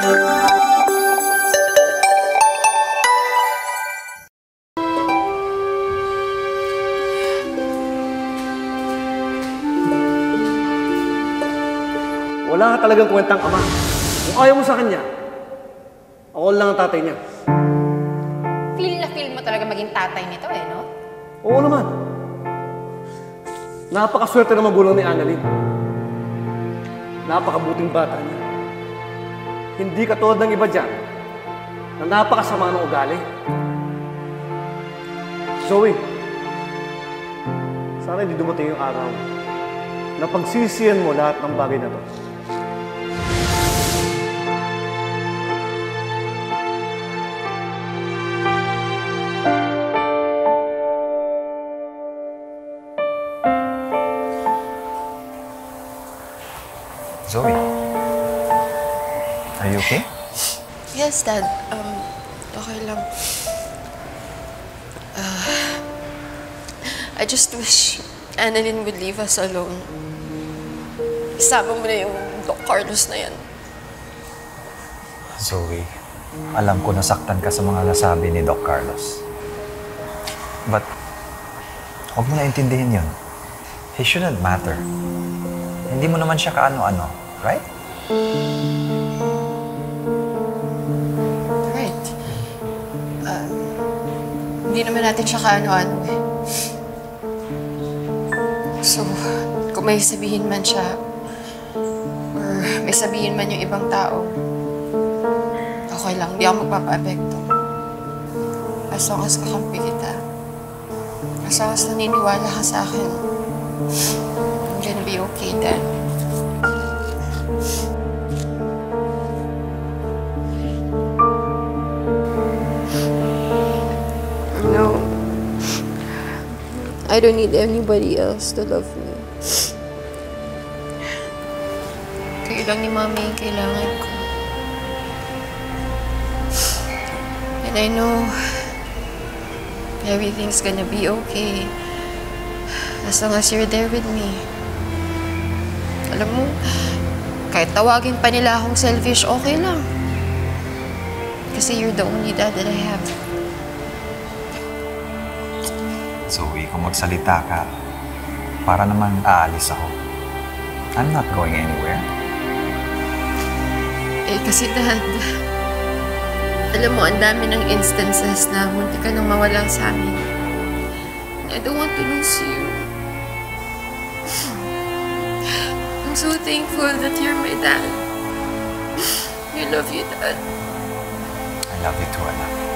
Wala ka talagang kwentang ama. Kung ayaw mo sa kanya, ako lang ang tatay niya. Feel na feel mo talaga maging tatay nito eh, no? Oo naman. Napakaswerte na magulang ni Annalyn. Napakabuting bata niya. Hindi katulad ng iba dyan na napakasama ng ugali. Zoe, sana hindi dumating yung araw na pagsisiyan mo lahat ng bagay na to. Zoe, are you okay? Yes, Dad. Okay lang. I just wish Annalyn would leave us alone. Isama mo na yung Doc Carlos na yan. Zoe, alam ko nasaktan ka sa mga nasabi ni Doc Carlos. But, huwag mo na intindihin yun. He shouldn't matter. Hindi mo naman siya kaano-ano, right? Right. Hindi naman natin siya kaano-ano eh. So, kung may sabihin man siya, or may sabihin man yung ibang tao, okay lang, hindi ako magpapa-apekto. As long as kakampi kita, as long as naniniwala ka sa akin, I'm gonna be okay then. No. I don't need anybody else to love me. Kayo lang ni Mami yung kailangan ko. And I know everything's gonna be okay as long as you're there with me. Alam mo, kahit tawagin pa nila akong selfish, okay lang. Kasi you're the only dad that I have. Zoe, kung magsalita ka, para naman aalis ako. I'm not going anywhere. Eh, kasi Dad, alam mo, ang dami ng instances na munti ka nang mawala sa amin. I don't want to lose you. I'm so thankful that you're my dad. I love you, Dad. I love you too, anak.